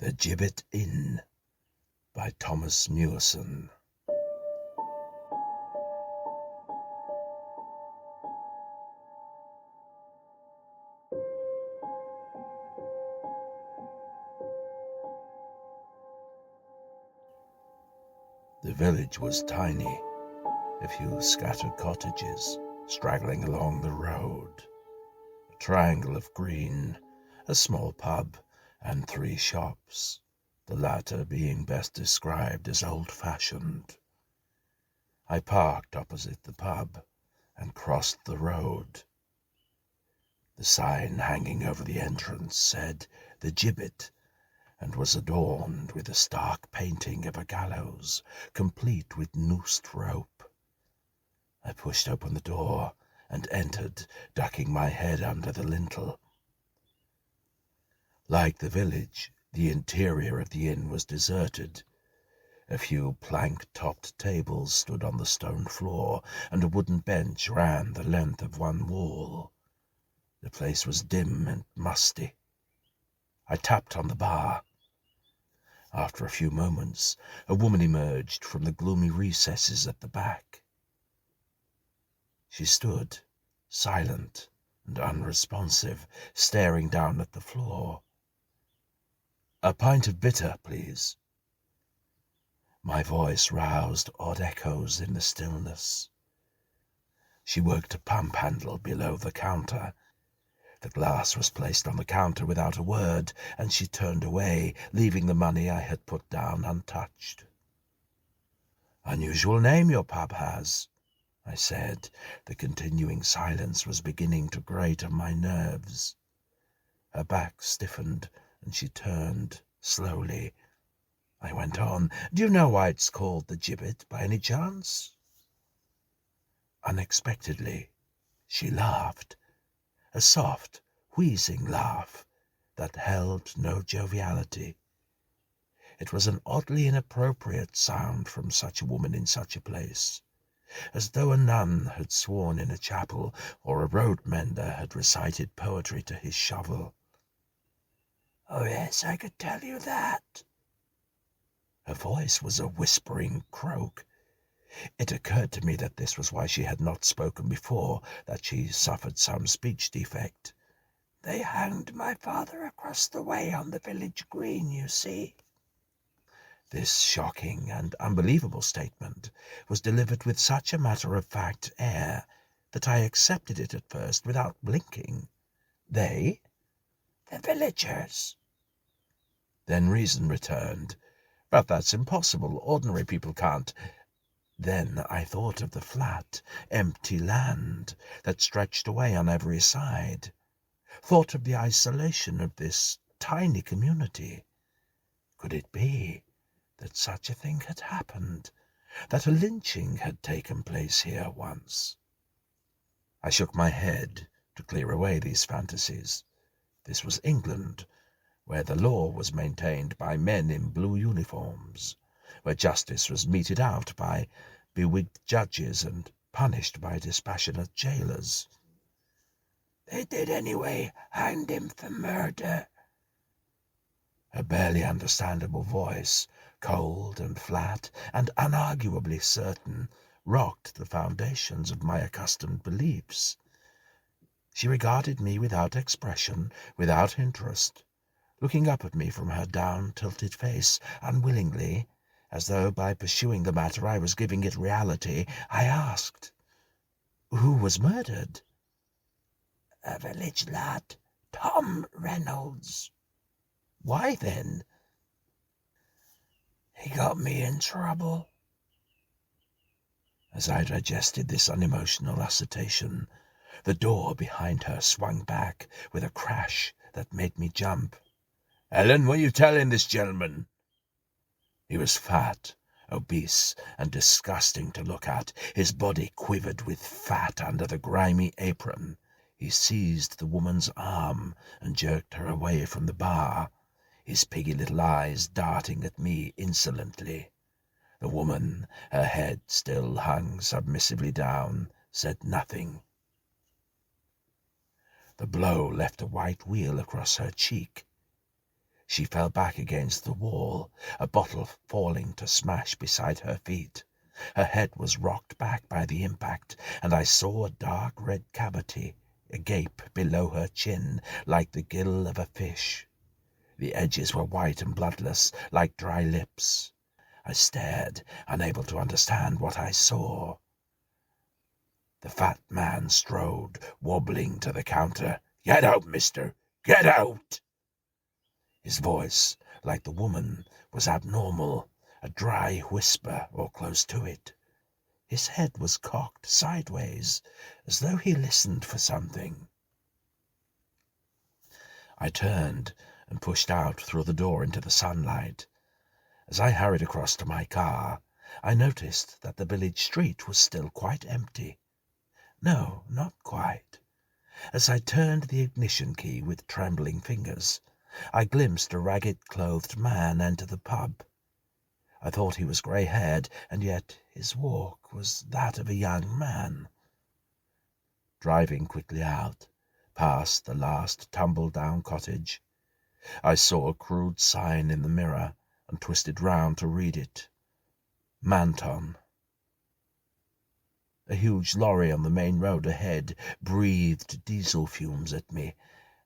The Gibbet Inn by Thomas Muirson. The village was tiny, a few scattered cottages straggling along the road, a triangle of green, a small pub, and 3 shops, the latter being best described as old-fashioned. I parked opposite the pub and crossed the road. The sign hanging over the entrance said "The Gibbet," and was adorned with a stark painting of a gallows, complete with noosed rope. I pushed open the door and entered, ducking my head under the lintel. Like the village, the interior of the inn was deserted. A few plank-topped tables stood on the stone floor, and a wooden bench ran the length of one wall. The place was dim and musty. I tapped on the bar. After a few moments, a woman emerged from the gloomy recesses at the back. She stood, silent and unresponsive, staring down at the floor. "A pint of bitter, please." My voice roused odd echoes in the stillness. She worked a pump handle below the counter. The glass was placed on the counter without a word, and she turned away, leaving the money I had put down untouched. "Unusual name your pub has," I said. The continuing silence was beginning to grate on my nerves. Her back stiffened, and she turned slowly. I went on. "Do you know why it's called the Gibbet, by any chance?" Unexpectedly, she laughed, a soft, wheezing laugh that held no joviality. It was an oddly inappropriate sound from such a woman in such a place, as though a nun had sworn in a chapel or a road mender had recited poetry to his shovel. "Oh yes, I could tell you that." Her voice was a whispering croak. It occurred to me that this was why she had not spoken before, that she suffered some speech defect. "They hanged my father across the way on the village green, you see." This shocking and unbelievable statement was delivered with such a matter-of-fact air that I accepted it at first without blinking. "They?" "The villagers." Then reason returned. "But that's impossible. Ordinary people can't." Then I thought of the flat, empty land that stretched away on every side, thought of the isolation of this tiny community. Could it be that such a thing had happened, that a lynching had taken place here once? I shook my head to clear away these fantasies. This was England, where the law was maintained by men in blue uniforms, where justice was meted out by bewigged judges and punished by dispassionate jailers. "They did anyway, hanged him for murder." A barely understandable voice, cold and flat and unarguably certain, rocked the foundations of my accustomed beliefs. She regarded me without expression, without interest, looking up at me from her down-tilted face, unwillingly, as though by pursuing the matter I was giving it reality. I asked, "Who was murdered?" "A village lad, Tom Reynolds." "Why, then?" "He got me in trouble." As I digested this unemotional assertion, the door behind her swung back with a crash that made me jump. "Ellen, what are you telling this gentleman?" He was fat, obese, and disgusting to look at. His body quivered with fat under the grimy apron. He seized the woman's arm and jerked her away from the bar, his piggy little eyes darting at me insolently. The woman, her head still hung submissively down, said nothing. The blow left a white wheal across her cheek. She fell back against the wall, a bottle falling to smash beside her feet. Her head was rocked back by the impact, and I saw a dark red cavity agape below her chin, like the gill of a fish. The edges were white and bloodless, like dry lips. I stared, unable to understand what I saw. The fat man strode, wobbling to the counter. "Get out, mister! Get out!" His voice, like the woman, was abnormal, a dry whisper or close to it. His head was cocked sideways, as though he listened for something. I turned and pushed out through the door into the sunlight. As I hurried across to my car, I noticed that the village street was still quite empty. No, not quite. As I turned the ignition key with trembling fingers, I glimpsed a ragged-clothed man enter the pub. I thought he was grey-haired, and yet his walk was that of a young man. Driving quickly out, past the last tumble-down cottage, I saw a crude sign in the mirror and twisted round to read it. Manton. A huge lorry on the main road ahead breathed diesel fumes at me,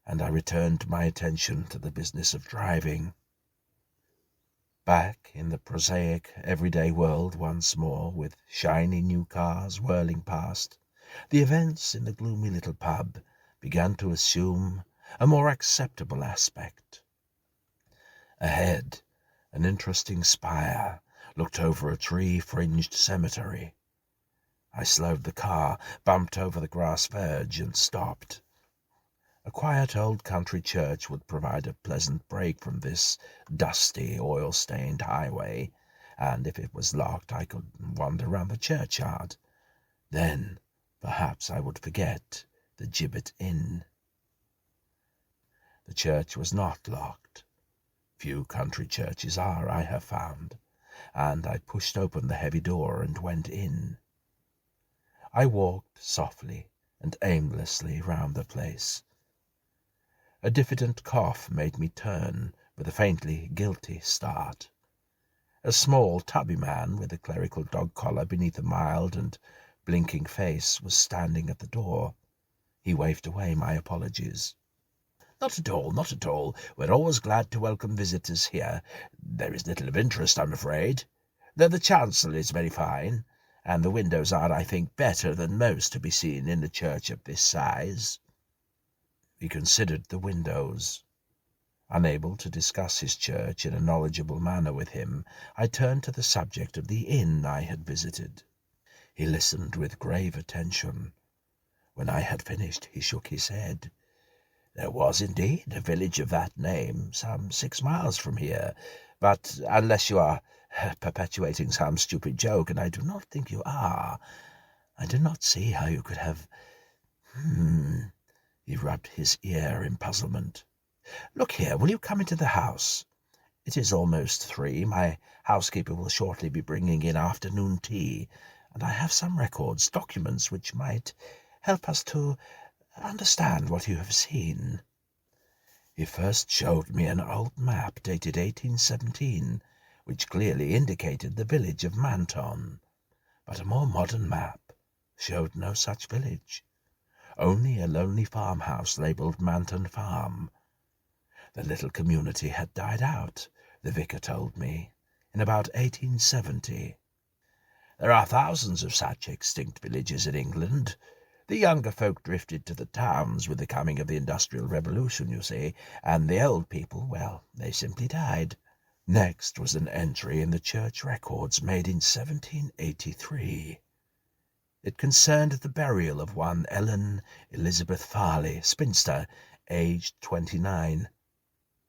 and I returned my attention to the business of driving. Back in the prosaic, everyday world once more, with shiny new cars whirling past, the events in the gloomy little pub began to assume a more acceptable aspect. Ahead, an interesting spire looked over a tree-fringed cemetery. I slowed the car, bumped over the grass verge, and stopped. A quiet old country church would provide a pleasant break from this dusty, oil-stained highway, and if it was locked I could wander round the churchyard. Then perhaps I would forget the Gibbet Inn. The church was not locked. Few country churches are, I have found, and I pushed open the heavy door and went in. I walked softly and aimlessly round the place. A diffident cough made me turn with a faintly guilty start. A small, tubby man with a clerical dog collar beneath a mild and blinking face was standing at the door. He waved away my apologies. "Not at all, not at all. We're always glad to welcome visitors here. There is little of interest, I'm afraid, though the chancel is very fine, and the windows are, I think, better than most to be seen in a church of this size." He considered the windows. Unable to discuss his church in a knowledgeable manner with him, I turned to the subject of the inn I had visited. He listened with grave attention. When I had finished, he shook his head. "There was indeed a village of that name, some 6 miles from here, but unless you are perpetuating some stupid joke, and I do not think you are, I do not see how you could have—" He rubbed his ear in puzzlement. "Look here, will you come into the house? It is almost 3. My housekeeper will shortly be bringing in afternoon tea, and I have some records, documents, which might help us to understand what you have seen." He first showed me an old map dated 1817, which clearly indicated the village of Manton, but a more modern map showed no such village, only a lonely farmhouse labelled Manton Farm. The little community had died out, the vicar told me, in about 1870. There are thousands of such extinct villages in England. The younger folk drifted to the towns with the coming of the Industrial Revolution, you see, and the old people, well, they simply died. Next was an entry in the church records made in 1783. It concerned the burial of one Ellen Elizabeth Farley, spinster, aged 29.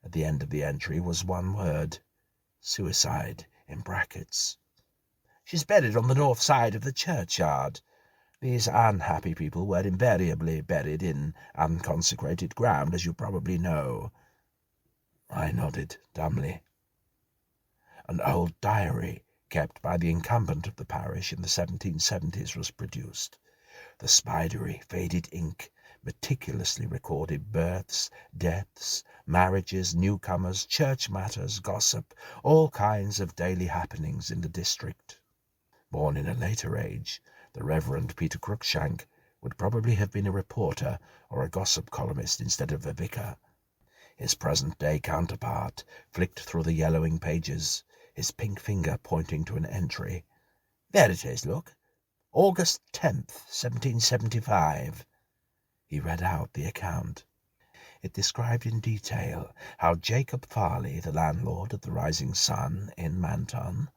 At the end of the entry was one word, suicide, in brackets. "She's buried on the north side of the churchyard. These unhappy people were invariably buried in unconsecrated ground, as you probably know." I nodded dumbly. An old diary kept by the incumbent of the parish in the 1770s was produced. The spidery, faded ink meticulously recorded births, deaths, marriages, newcomers, church matters, gossip, all kinds of daily happenings in the district. Born in a later age, the Reverend Peter Cruikshank would probably have been a reporter or a gossip columnist instead of a vicar. His present-day counterpart flicked through the yellowing pages, his pink finger pointing to an entry. "There it is, look. August 10th, 1775. He read out the account. It described in detail how Jacob Farley, the landlord of the Rising Sun in Manton,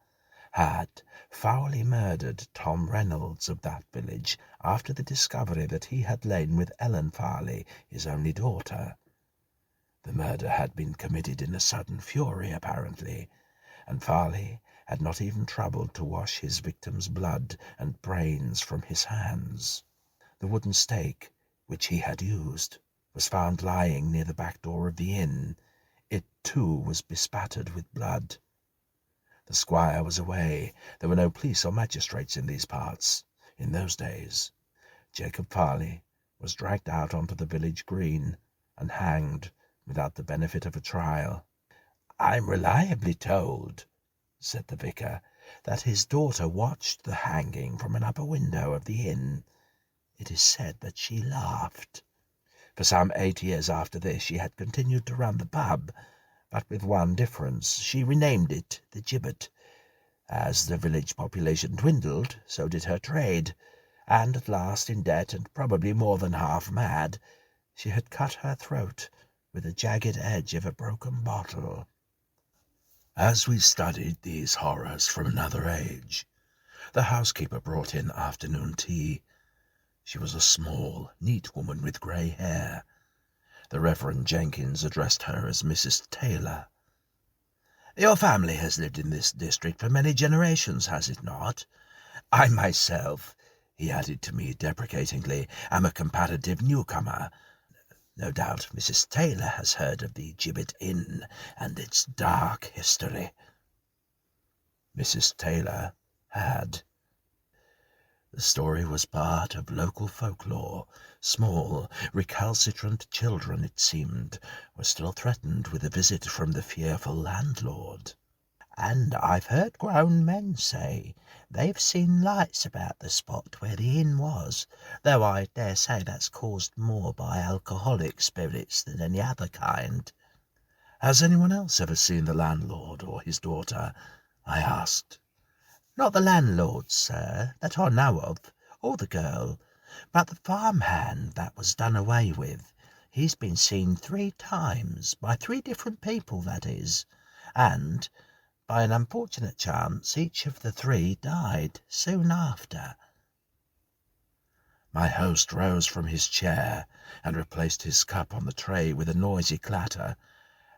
had foully murdered Tom Reynolds of that village after the discovery that he had lain with Ellen Farley, his only daughter. The murder had been committed in a sudden fury, apparently, and Farley had not even troubled to wash his victim's blood and brains from his hands. The wooden stake, which he had used, was found lying near the back door of the inn. It, too, was bespattered with blood. The squire was away. There were no police or magistrates in these parts in those days. Jacob Farley was dragged out onto the village green and hanged without the benefit of a trial. "I'm reliably told," said the vicar, "that his daughter watched the hanging from an upper window of the inn. It is said that she laughed. For some 8 years after this she had continued to run the pub, but with one difference. She renamed it the Gibbet. As the village population dwindled, so did her trade, and at last, in debt and probably more than half mad, she had cut her throat with the jagged edge of a broken bottle." As we studied these horrors from another age, the housekeeper brought in afternoon tea. She was a small, neat woman with grey hair. The Reverend Jenkins addressed her as Mrs. Taylor. "Your family has lived in this district for many generations, has it not? I myself," he added to me deprecatingly, "am a comparative newcomer. No doubt Mrs. Taylor has heard of the Gibbet Inn and its dark history." Mrs. Taylor had. The story was part of local folklore. Small, recalcitrant children, it seemed, were still threatened with a visit from the fearful landlord. "And I've heard grown men say they've seen lights about the spot where the inn was, though I dare say that's caused more by alcoholic spirits than any other kind." "Has anyone else ever seen the landlord or his daughter?" I asked. "Not the landlord, sir, that I know of, or the girl, but the farmhand that was done away with. He's been seen 3 times, by 3 different people, that is, and by an unfortunate chance each of the 3 died soon after." My host rose from his chair and replaced his cup on the tray with a noisy clatter.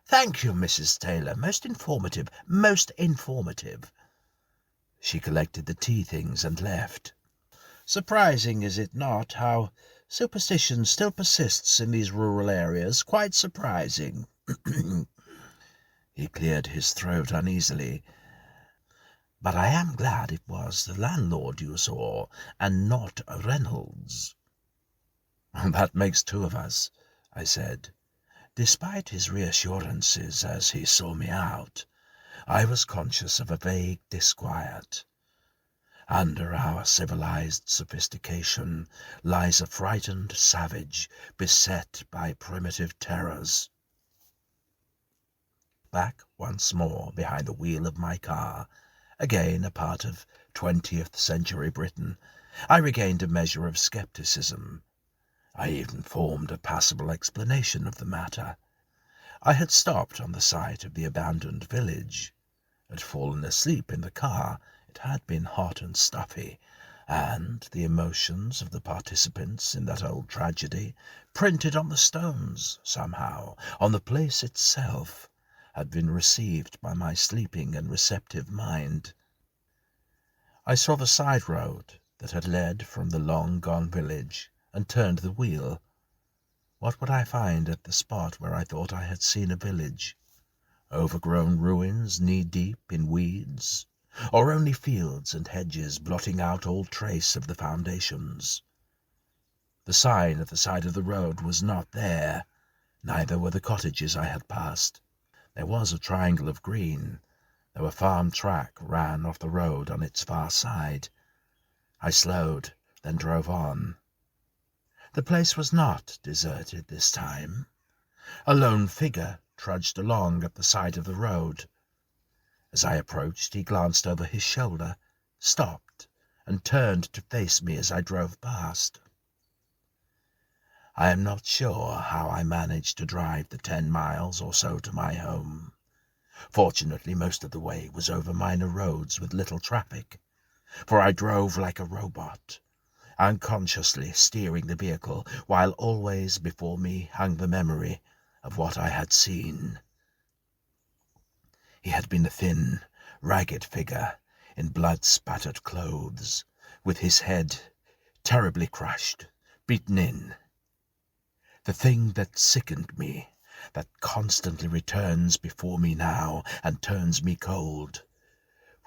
"Thank you, Mrs. Taylor. Most informative, most informative." She collected the tea things and left. "Surprising, is it not, how superstition still persists in these rural areas? Quite surprising." He cleared his throat uneasily. "But I am glad it was the landlord you saw, and not Reynolds." "That makes 2 of us," I said. Despite his reassurances as he saw me out, I was conscious of a vague disquiet. Under our civilized sophistication lies a frightened savage beset by primitive terrors. Back once more behind the wheel of my car, again a part of 20th century Britain, I regained a measure of skepticism. I even formed a passable explanation of the matter. I had stopped on the site of the abandoned village, had fallen asleep in the car. It had been hot and stuffy, and the emotions of the participants in that old tragedy, printed on the stones, somehow, on the place itself, had been received by my sleeping and receptive mind. I saw the side road that had led from the long-gone village, and turned the wheel. What would I find at the spot where I thought I had seen a village? Overgrown ruins knee-deep in weeds, or only fields and hedges blotting out all trace of the foundations? The sign at the side of the road was not there, neither were the cottages I had passed. There was a triangle of green, though a farm track ran off the road on its far side. I slowed, then drove on. The place was not deserted this time. A lone figure trudged along at the side of the road. As I approached, he glanced over his shoulder, stopped, and turned to face me as I drove past. I am not sure how I managed to drive the 10 miles or so to my home. Fortunately, most of the way was over minor roads with little traffic, for I drove like a robot, unconsciously steering the vehicle, while always before me hung the memory of what I had seen. He had been a thin, ragged figure in blood-spattered clothes, with his head terribly crushed, beaten in. The thing that sickened me, that constantly returns before me now and turns me cold,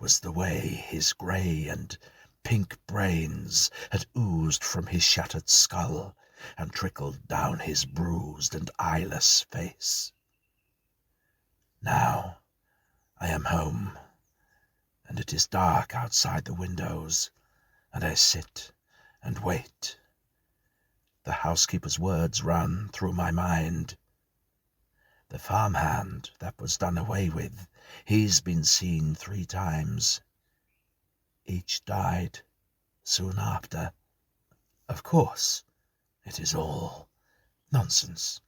was the way his grey and pink brains had oozed from his shattered skull and trickled down his bruised and eyeless face. Now I am home, and it is dark outside the windows, and I sit and wait. The housekeeper's words run through my mind. The farmhand that was done away with, he's been seen 3 times. Each died soon after. Of course, it is all nonsense.